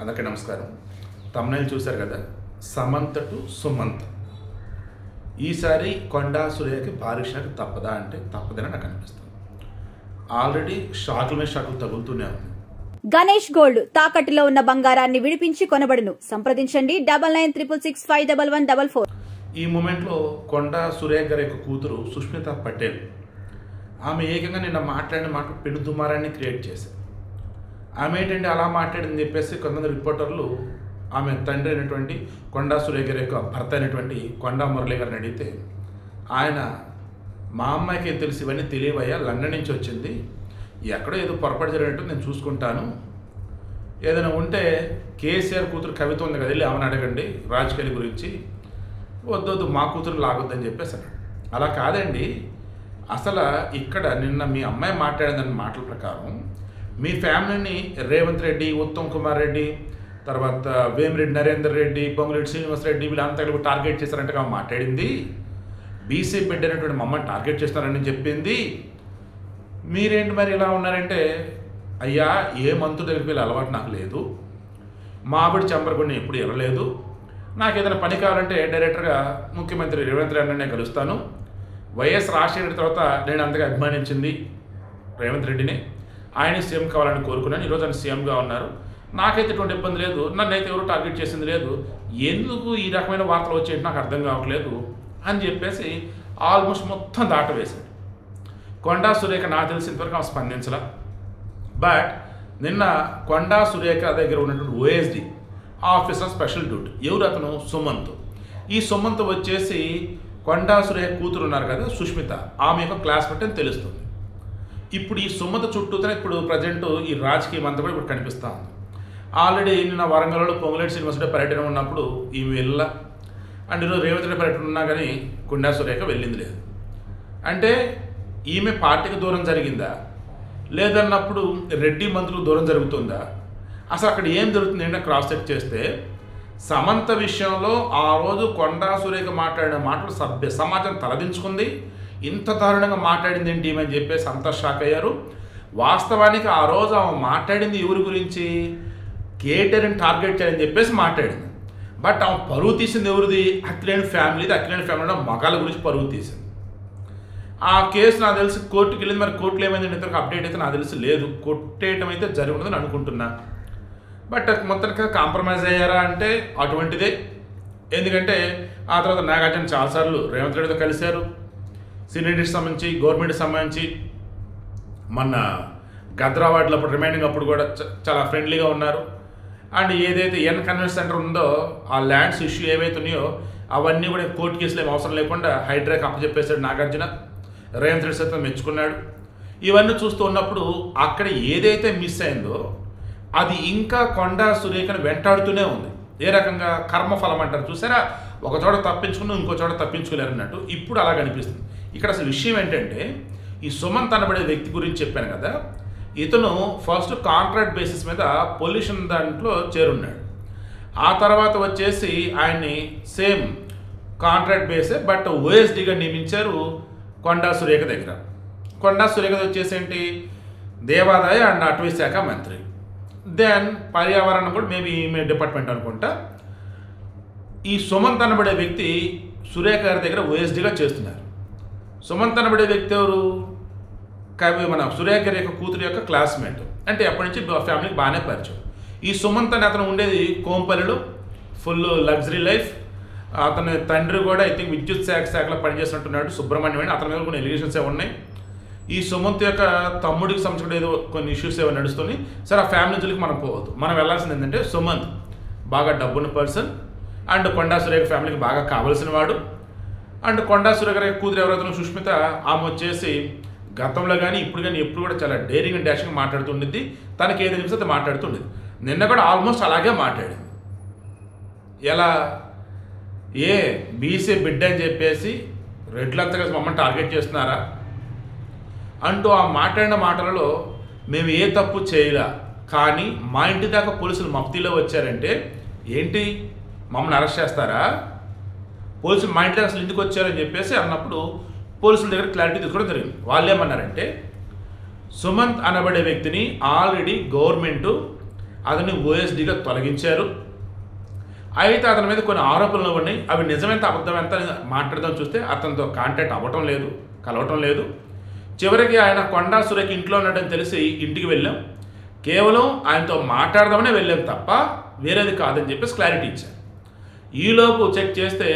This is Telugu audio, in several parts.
అందరికీ నమస్కారం. తమ్నైల్ చూశారు కదా, సమంత టు సుమంత్. ఈసారి కొండా సురేఖకి భారీ షాక్ తప్పదా అంటే తప్పదని నాకు అనిపిస్తుంది. ఆల్రెడీ షాకుల మీద షాకులు తగులుతూనే ఉంది. గణేష్ గోల్డ్ తాకట్టులో ఉన్న బంగారాన్ని విడిపించి కొనబడును. సంప్రదించండి 9966611144. ఈ మూమెంట్లో కొండా సురేఖ గారి యొక్క కూతురు సుష్మిత పటేల్, ఆమె ఏకంగా నిన్న మాట్లాడిన మాట పెను దుమారాన్ని క్రియేట్ చేశారు. ఆమె ఏంటంటే అలా మాట్లాడిందని చెప్పేసి కొంతమంది రిపోర్టర్లు ఆమె తండ్రి అయినటువంటి కొండా సురేఖ గారి యొక్క భర్త అయినటువంటి కొండా మురళి గారిని అడిగితే, ఆయన మా అమ్మాయికి ఏం తెలుసు, ఇవన్నీ తెలియవయ్యా, లండన్ నుంచి వచ్చింది, ఎక్కడో ఏదో పొరపాటు జరిగినట్టు నేను చూసుకుంటాను, ఏదైనా ఉంటే కేసీఆర్ కూతురు కవిత ఉంది కదా, వెళ్ళి ఆమెను అడగండి రాజకీయాల గురించి, వద్దొద్దు మా కూతురు లాగొద్దని చెప్పేసాను. అలా కాదండి, అసలు ఇక్కడ నిన్న మీ అమ్మాయి మాట్లాడిందన్న మాటల ప్రకారం మీ ఫ్యామిలీని రేవంత్ రెడ్డి, ఉత్తమ్ కుమార్ రెడ్డి, తర్వాత వేమిరెడ్డి నరేందర్ రెడ్డి, పొంగులేటి శ్రీనివాస్ రెడ్డి వీళ్ళంతా కలిపి టార్గెట్ చేశారంటగా మాట్లాడింది. బీసీ బిడ్డ అనేటువంటి మమ్మల్ని టార్గెట్ చేస్తారని చెప్పింది. మీరేంటి మరి ఇలా ఉన్నారంటే, అయ్యా ఏ మంతు దగ్గరికి వెళ్ళి అలవాటు నాకు లేదు, మామిడి చెంబరకొని ఎప్పుడు వెళ్ళలేదు, నాకు ఏదైనా పని కావాలంటే డైరెక్టర్గా ముఖ్యమంత్రి రేవంత్ రెడ్డినే కలుస్తాను. వైఎస్ రాజశేఖర్ తర్వాత నేను అంతగా అభిమానించింది రేవంత్ రెడ్డిని, ఆయన సీఎం కావాలని కోరుకున్నాను, ఈరోజు ఆయన సీఎంగా ఉన్నారు, నాకైతే ఎటువంటి ఇబ్బంది లేదు, నన్ను అయితే ఎవరు టార్గెట్ చేసింది లేదు, ఎందుకు ఈ రకమైన వార్తలు వచ్చేటి నాకు అర్థం కావట్లేదు అని చెప్పేసి ఆల్మోస్ట్ మొత్తం దాటవేశాడు. కొండా సురేఖ నాకు తెలిసినంతవరకు ఆమె స్పందించలా. బట్ నిన్న కొండా సురేఖ దగ్గర ఉన్నటువంటి ఓఎస్డి ఆఫీసర్ స్పెషల్ డ్యూటీ, ఎవరు అతను, సుమంత్. ఈ సుమంత్ వచ్చేసి కొండా సురేఖ కూతురు ఉన్నారు కదా సుష్మిత, ఆమె యొక్క క్లాస్మేట్ అని తెలుస్తుంది. ఇప్పుడు ఈ సుమంత్ చుట్టూతోనే ఇప్పుడు ప్రజెంట్ ఈ రాజకీయం అంతా కూడా ఇప్పుడు కనిపిస్తూ ఉంది. ఆల్రెడీ నిన్న వరంగల్లో పొంగులేటి శ్రీనివాస్ రెడ్డి పర్యటన ఉన్నప్పుడు ఈమె వెళ్ళ, అండ్ ఈరోజు రేవంత్ రెడ్డి పర్యటన ఉన్నా కానీ కొండా సురేఖ వెళ్ళింది లేదు. అంటే ఈమె పార్టీకి దూరం జరిగిందా, లేదన్నప్పుడు రెడ్డి మంత్రులకు దూరం జరుగుతుందా, అసలు అక్కడ ఏం జరుగుతుంది అంటే క్రాస్ చెక్ చేస్తే సమంత విషయంలో ఆ రోజు కొండా సురేఖ మాట్లాడిన మాటలు సభ్య సమాజం తలదించుకుంది. ఇంత దారుణంగా మాట్లాడింది ఏంటి అని చెప్పేసి అంతా షాక్ అయ్యారు. వాస్తవానికి ఆ రోజు ఆమె మాట్లాడింది ఎవరి గురించి, కేటీఆర్ని టార్గెట్ చేయాలని చెప్పేసి మాట్లాడింది. బట్ ఆమె పరువు తీసింది ఎవరిది, అఖిలేని ఫ్యామిలీది. అఖిలేని ఫ్యామిలీలో మగాళ్ళ గురించి పరువు తీసింది. ఆ కేసు నాకు తెలిసి కోర్టుకి వెళ్ళింది. మరి కోర్టులో ఏమైంది ఇంతవరకు అప్డేట్ అయితే నాకు తెలిసి లేదు, కొట్టేయటం అయితే జరుగుతుందని అనుకుంటున్నా. బట్ మొత్తానికి కాంప్రమైజ్ అయ్యారా అంటే అటువంటిదే. ఎందుకంటే ఆ తర్వాత నాగార్జున చాలాసార్లు రేవంత్ రెడ్డితో కలిశారు, సీనియర్కి సంబంధించి గవర్నమెంట్కి సంబంధించి మన గద్రావాడలో అప్పుడు రిమైనింగ్ అప్పుడు కూడా చాలా ఫ్రెండ్లీగా ఉన్నారు. అండ్ ఏదైతే ఎన్ కన్వెన్షన్ సెంటర్ ఉందో ఆ ల్యాండ్స్ ఇష్యూ ఏవైతే ఉన్నాయో అవన్నీ కూడా కోర్టు కేసులు ఏమి అవసరం లేకుండా హైడ్రాకి అప్పచెప్పేశాడు నాగార్జున. రేవంత్ రెడ్డి సైతం మెచ్చుకున్నాడు. ఇవన్నీ చూస్తూ ఉన్నప్పుడు అక్కడ ఏదైతే మిస్ అయిందో అది ఇంకా కొండా సురేఖను వెంటాడుతూనే ఉంది. ఏ రకంగా కర్మఫలం అంటారు చూసారా, ఒక చోట తప్పించుకుని ఇంకో చోట తప్పించుకోలేరు అన్నట్టు ఇప్పుడు అలా కనిపిస్తుంది. ఇక్కడ అసలు విషయం ఏంటంటే, ఈ సుమంత్ అనబడే వ్యక్తి గురించి చెప్పాను కదా, ఇతను ఫస్ట్ కాంట్రాక్ట్ బేసిస్ మీద పొల్యూషన్ దాంట్లో చేరున్నాడు. ఆ తర్వాత వచ్చేసి ఆయన్ని సేమ్ కాంట్రాక్ట్ బేసే బట్ ఓఎస్డీగా నియమించారు కొండా సురేఖ దగ్గర. కొండా సురేఖ వచ్చేసి ఏంటి, దేవాదాయ అండ్ అటవీ శాఖ మంత్రి, దెన్ పర్యావరణం కూడా మేబీ ఈమె డిపార్ట్మెంట్ అనుకుంటా. ఈ సుమంత్ అనబడే వ్యక్తి సురేఖ గారి దగ్గర ఓఎస్డీగా చేస్తున్నారు. సుమంత్ అనబడే వ్యక్తి ఎవరు, మన సురేఖ గారి యొక్క కూతురు యొక్క క్లాస్మేట్, అంటే అప్పటి నుంచి ఫ్యామిలీకి బాగానే పరిచయం. ఈ సుమంత్ అని అతను ఉండేది కోంపల్లిలో, ఫుల్ లగ్జరీ లైఫ్. అతని తండ్రి కూడా ఐ థింక్ విద్యుత్ శాఖలో పనిచేస్తున్నట్టున్నాడు, సుబ్రహ్మణ్యం అని. అతని మీద కొన్ని ఎలిగేషన్స్ ఏమి ఉన్నాయి. ఈ సుమంత్ యొక్క తమ్ముడికి సంబంధించిన ఏదో కొన్ని ఇష్యూస్ ఏమో నడుస్తుంది. సరే, ఆ ఫ్యామిలీ జోలికి మనం పోవద్దు. మనం వెళ్ళాల్సింది ఏంటంటే, సుమంత్ బాగా డబ్బున్న పర్సన్ అండ్ కొండా సురేఖ ఫ్యామిలీకి బాగా కావాల్సిన వాడు. అండ్ కొండా సురేఖ కూతురు ఎవరైతే సుష్మిత, ఆమె వచ్చేసి గతంలో కానీ ఇప్పుడు కానీ ఎప్పుడు కూడా చాలా డేరింగ్ అండ్ డాషింగ్ మాట్లాడుతుండేది. తనకి ఏది నిమిషం మాట్లాడుతుండేది. నిన్న కూడా ఆల్మోస్ట్ అలాగే మాట్లాడింది. ఎలా, ఏ బీసీ బిడ్డ అని చెప్పేసి రెడ్లంతా కలిసి మమ్మల్ని టార్గెట్ చేస్తున్నారా అంటూ ఆ మాట్లాడిన మాటలలో మేము ఏ తప్పు చేయలా, కానీ మా ఇంటి దాకా పోలీసులు మఫ్తీలో వచ్చారంటే ఏంటి, మమ్మల్ని అరెస్ట్ చేస్తారా, పోలీసులు మా ఇంటి దాకా అసలు ఎందుకు వచ్చారని చెప్పేసి అన్నప్పుడు పోలీసుల దగ్గర క్లారిటీ తీసుకోవడం జరిగింది. వాళ్ళు ఏమన్నారంటే, సుమంత్ అనబడే వ్యక్తిని ఆల్రెడీ గవర్నమెంటు అతన్ని ఓఎస్డీగా తొలగించారు. అయితే అతని మీద కొన్ని ఆరోపణలు ఉన్నాయి. అవి నిజమెంత అబద్ధమెంత మాట్లాడదాం చూస్తే అతనితో కాంటాక్ట్ అవ్వటం లేదు, కలవటం లేదు. చివరికి ఆయన కొండా సురేఖ ఇంట్లో ఉన్నాడని తెలిసి ఇంటికి వెళ్ళాం. కేవలం ఆయనతో మాట్లాడదామనే వెళ్ళాం తప్ప వేరేది కాదని చెప్పేసి క్లారిటీ ఇచ్చారు. ఈలోపు చెక్ చేస్తే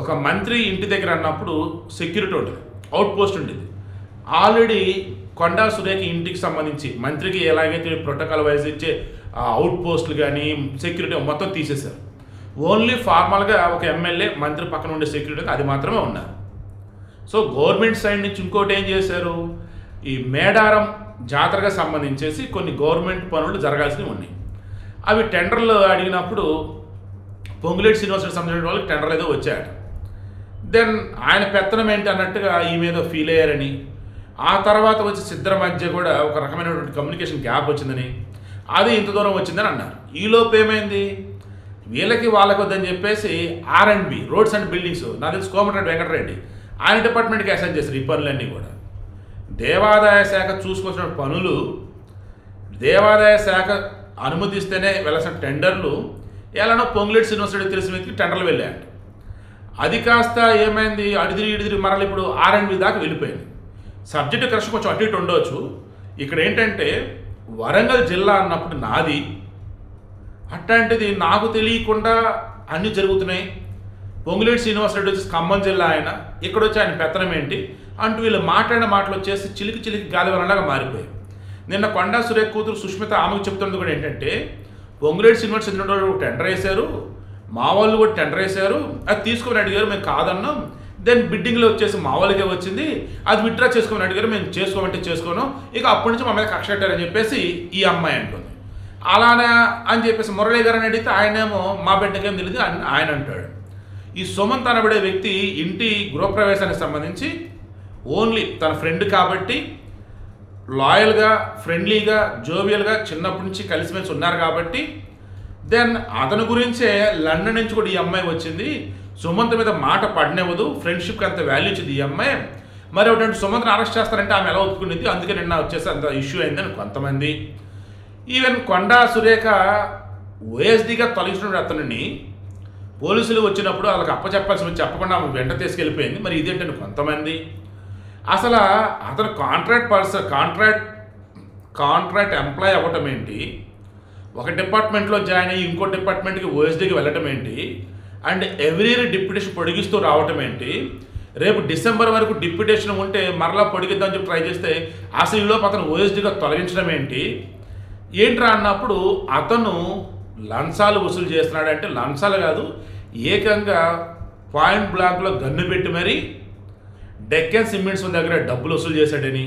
ఒక మంత్రి ఇంటి దగ్గర అన్నప్పుడు సెక్యూరిటీ ఉంటుంది, అవుట్ పోస్ట్ ఉండేది. ఆల్రెడీ కొండా సురేఖ ఇంటికి సంబంధించి మంత్రికి ఎలాగైతే ప్రోటోకాల్ వైజ్ ఇచ్చే అవుట్ పోస్టులు కానీ సెక్యూరిటీ మొత్తం తీసేశారు. ఓన్లీ ఫార్మల్గా ఒక ఎమ్మెల్యే మంత్రి పక్కన ఉండే సెక్యూరిటీ అది మాత్రమే ఉన్నారు. సో గవర్నమెంట్ సైడ్ నుంచి ఇంకోటి ఏం చేశారు, ఈ మేడారం జాతరగా సంబంధించేసి కొన్ని గవర్నమెంట్ పనులు జరగాల్సినవి ఉన్నాయి. అవి టెండర్లు అడిగినప్పుడు పొంగులేటి శ్రీనివాసరెడ్డి సంబంధించిన వాళ్ళకి టెండర్లు ఏదో వచ్చాయట. దెన్ ఆయన పెత్తనం ఏంటి అన్నట్టుగా ఈ మీద ఫీల్ అయ్యారని, ఆ తర్వాత వచ్చి సిద్ధర మధ్య కూడా ఒక రకమైనటువంటి కమ్యూనికేషన్ గ్యాప్ వచ్చిందని, అది ఇంత దూరం వచ్చిందని అన్నారు. ఈలోపు ఏమైంది, వీళ్ళకి వాళ్ళకి వద్దని చెప్పేసి R&B రోడ్స్ అండ్ బిల్డింగ్స్ నాకు తెలిసి కోమటిరెడ్డి వెంకటరెడ్డి ఆయన డిపార్ట్మెంట్కి అసైన్ చేస్తారు ఈ పనులన్నీ కూడా. దేవాదాయ శాఖ చూసుకొచ్చిన పనులు, దేవాదాయ శాఖ అనుమతిస్తేనే వెళ్ళాల్సిన టెండర్లు ఎలానో పొంగులేటి శ్రీనివాసరెడ్డి తెలిసిన వ్యక్తికి టెండర్లు వెళ్ళాయంట. అది కాస్త ఏమైంది, అడిదిరి మరలు ఇప్పుడు R&B దాకా వెళ్ళిపోయింది. సబ్జెక్టు కరెక్ట్ కొంచెం అటు ఇటు ఉండవచ్చు. ఇక్కడ ఏంటంటే వరంగల్ జిల్లా అన్నప్పుడు నాది, అట్లాంటిది నాకు తెలియకుండా అన్నీ జరుగుతున్నాయి. పొంగులేటి శ్రీనివాసరెడ్డి వచ్చి ఖమ్మం జిల్లా ఆయన, ఇక్కడ వచ్చి ఆయన పెత్తనం ఏంటి అంటూ వీళ్ళు మాట్లాడిన మాటలు వచ్చేసి చిలికి గాలివరంలాగా మారిపోయాయి. నిన్న కొండా సురేఖ కూతురు సుష్మిత ఆమెకు చెప్తున్నది కూడా ఏంటంటే, పొంగులేటి శ్రీనివాసరెడ్డి చెందిన టెండర్ వేశారు, మా వాళ్ళు కూడా టెండర్ వేశారు, అది తీసుకొని అడిగారు, మేము కాదన్నాం. దెన్ బిడ్డింగ్లో వచ్చేసి మా వాళ్ళకే వచ్చింది, అది విత్డ్రా చేసుకోమని అడిగారు, మేము చేసుకోమంటే చేసుకోను, ఇక అప్పటి నుంచి మా మీద కక్ష కట్టారని చెప్పేసి ఈ అమ్మాయి అంటుంది. అలానే అని చెప్పేసి మురళీ గారిని అడిగితే ఆయనేమో మా బిడ్డకేం తెలియదు ఆయన అంటాడు. ఈ సుమంత్ అనబడే వ్యక్తి ఇంటి గృహప్రవేశానికి సంబంధించి ఓన్లీ తన ఫ్రెండ్ కాబట్టి లాయల్గా, ఫ్రెండ్లీగా, జోవియల్గా చిన్నప్పటి నుంచి కలిసిమెలిసి ఉన్నారు కాబట్టి దెన్ అతని గురించే లండన్ నుంచి కూడా ఈ అమ్మాయి వచ్చింది. సుమంత్ మీద మాట పడినవ్వదు, ఫ్రెండ్షిప్కి అంత వాల్యూ ఇచ్చింది ఈ అమ్మాయి. మరి ఒకటి సుమంత్ని అరెస్ట్ చేస్తారంటే ఆమె ఎలా ఒప్పుకునేది, అందుకే నిన్న వచ్చేసి అంత ఇష్యూ అయిందని కొంతమంది. ఈవెన్ కొండా సురేఖ ఓఎస్డీగా తొలగించిన అతనిని పోలీసులు వచ్చినప్పుడు వాళ్ళకి అప్పచెప్పాల్సి వచ్చి చెప్పకుండా ఆమె వెంట తీసుకెళ్ళిపోయింది. మరి ఇదేంటంటే కొంతమంది అసలు అతను కాంట్రాక్ట్ ఎంప్లాయ్ అవ్వటం ఏంటి, ఒక డిపార్ట్మెంట్లో జాయిన్ అయ్యి ఇంకో డిపార్ట్మెంట్కి ఓఎస్డీకి వెళ్ళటం ఏంటి, అండ్ ఎవ్రీ ఇయర్ డిప్యుటేషన్ పొడిగిస్తూ రావటం ఏంటి, రేపు డిసెంబర్ వరకు డిప్యుటేషన్ ఉంటే మరలా పొడిగిద్దామని చెప్పి ట్రై చేస్తే అసలు ఈలోపు అతను ఓఎస్డీగా తొలగించడం ఏంట్రా అన్నప్పుడు అతను లంచాలు వసూలు చేస్తున్నాడంటే లంచాలు కాదు, ఏకంగా పాయింట్ బ్లాక్లో గన్ను పెట్టి మరీ డెక్కన్ సిమెంట్స్ దగ్గర డబ్బులు వసూలు చేశాడని,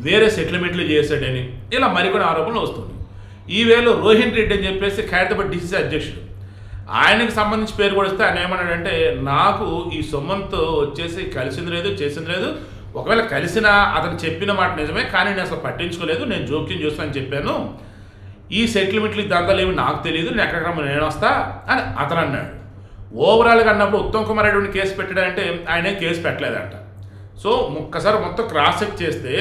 వేరే సెటిల్మెంట్లు చేశాడని, ఇలా మరికొన్ని ఆరోపణలు వస్తుంది. ఈ వేళ రోహిన్ రెడ్డి అని చెప్పేసి ఖైరతాబాద్ డిసిసి అధ్యక్షుడు, ఆయనకి సంబంధించి పేరు కూడా వస్తే ఆయన ఏమన్నాడంటే, నాకు ఈ సుమంత్ వచ్చేసి కలిసింది లేదు, చేసింది లేదు, ఒకవేళ కలిసినా అతను చెప్పిన మాట నిజమే, కానీ నేను అసలు పట్టించుకోలేదు, నేను జోక్యం చేస్తానని చెప్పాను, ఈ సెటిల్మెంట్లు దందాలు ఏమి నాకు తెలియదు, నేను ఎక్కడికమ్మ నేను వస్తా అని అతను అన్నాడు. ఓవరాల్గా అన్నప్పుడు ఉత్తమ్ కుమార్ రెడ్డిని కేసు పెట్టాడంటే ఆయనే కేసు పెట్టలేదంట. సో ఒక్కసారి మొత్తం క్రాస్ చెక్ చేస్తే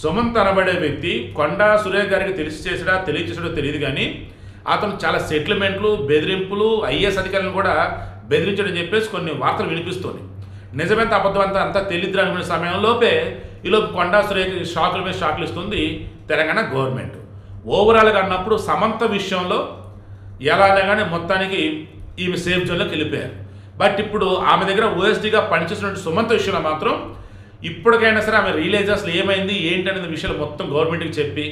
సుమంత్ అనబడే వ్యక్తి కొండా సురేఖ గారికి తెలిసి చేసాడా తెలియచేసాడో తెలియదు, కానీ అతను చాలా సెటిల్మెంట్లు, బెదిరింపులు, ఐఏఎస్ అధికారులను కూడా బెదిరించడని చెప్పేసి కొన్ని వార్తలు వినిపిస్తుంది. నిజమెంత అబద్ధం అంతా తెలియదు అనుకునే సమయంలోపే ఈలోపు కొండా సురేఖ షాకుల మీద షాకులు ఇస్తుంది తెలంగాణ గవర్నమెంట్. ఓవరాల్గా అన్నప్పుడు సమంత విషయంలో ఎలానే కానీ మొత్తానికి ఈమె సేఫ్ జోన్లోకి వెళ్ళిపోయారు. బట్ ఇప్పుడు ఆమె దగ్గర ఓఎస్డీగా పనిచేసినటువంటి సుమంత విషయంలో మాత్రం ఇప్పటికైనా సరే ఆమె రియలైజ్ అసలు ఏమైంది ఏంటి అనేది విషయాలు మొత్తం గవర్నమెంట్కి చెప్పి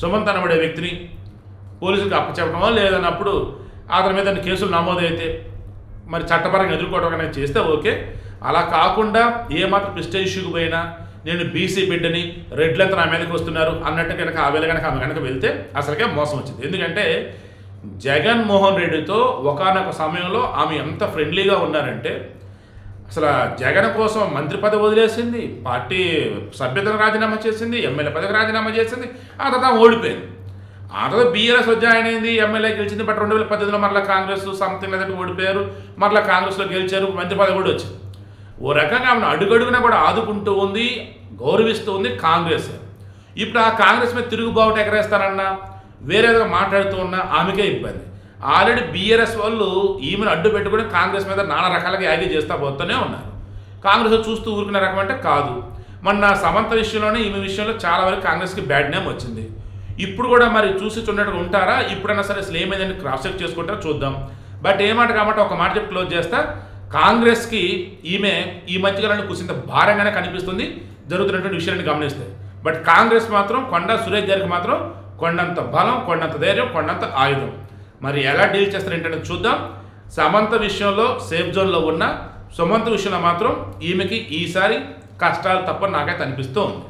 సుమంత్ అనబడే వ్యక్తిని పోలీసులకు అప్పచెప్పడమో లేదన్నప్పుడు అతని మీద కేసులు నమోదైతే మరి చట్టపరంగా ఎదుర్కోవడం అనేది చేస్తే ఓకే. అలా కాకుండా ఏమాత్రం ప్రెస్టేజ్ ఇష్యూకి పోయినా నేను బీసీ బిడ్డని రెడ్లంతా నా మీదకి వస్తున్నారు అన్నట్టు కనుక ఆ వేళ కనుక ఆమె కనుక వెళ్తే అసలుకే మోసం వచ్చింది. ఎందుకంటే జగన్మోహన్ రెడ్డితో ఒకానొక సమయంలో ఆమె ఎంత ఫ్రెండ్లీగా ఉన్నారంటే అసలు జగన్ కోసం మంత్రి పదవి వదిలేసింది, పార్టీ సభ్యతను రాజీనామా చేసింది, ఎమ్మెల్యే పదవి రాజీనామా చేసింది, ఆ తర్వాత ఓడిపోయింది. ఆ తర్వాత బీఆర్ఎస్ జాయిన్ అయింది, ఎమ్మెల్యే గెలిచింది. బట్ 2018లో మరలా కాంగ్రెస్ సంథింగ్ లేదంటే ఓడిపోయారు, మరలా కాంగ్రెస్లో గెలిచారు, మంత్రి పదవి కూడా వచ్చింది. ఓ రకంగా ఆమెను అడుగడుగునా కూడా ఆదుకుంటూ ఉంది, గౌరవిస్తూ ఉంది కాంగ్రెస్. ఇప్పుడు ఆ కాంగ్రెస్ మీద తిరుగుబావుట ఎగరేస్తారన్నా వేరేగా మాట్లాడుతూ ఉన్నా ఆమెకే ఇబ్బంది. ఆల్రెడీ బీఆర్ఎస్ వాళ్ళు ఈమెను అడ్డు పెట్టుకుని కాంగ్రెస్ మీద నానా రకాలుగా యాగి చేస్తూ పోతూనే ఉన్నారు. కాంగ్రెస్ చూస్తూ ఊరుకునే రకం అంటే కాదు. మొన్న సమంత విషయంలోనే ఈమె విషయంలో చాలా వరకు కాంగ్రెస్కి బ్యాడ్ నేమ్ వచ్చింది. ఇప్పుడు కూడా మరి చూసి చూడట్టుగా ఉంటారా, ఇప్పుడైనా సరే అసలు ఏమైందని క్రాస్ చెక్ చేసుకుంటారా చూద్దాం. బట్ ఏమాట కాబట్టి ఒక మాట చెప్పి క్లోజ్ చేస్తా, కాంగ్రెస్కి ఈమె ఈ మధ్యకాలంలో కుసింత భారంగానే కనిపిస్తుంది జరుగుతున్నటువంటి విషయాన్ని గమనిస్తే. బట్ కాంగ్రెస్ మాత్రం కొండా సురేష్ గారికి మాత్రం కొండంత బలం, కొండంత ధైర్యం, కొండంత ఆయుధం. మరి ఎలా డీల్ చేస్తారు ఏంటంటే చూద్దాం. సమంత విషయంలో సేఫ్ జోన్లో ఉన్న సుమంత్ విషయంలో మాత్రం ఈమెకి ఈసారి కష్టాలు తప్ప నాకైతే అనిపిస్తూ ఉంది.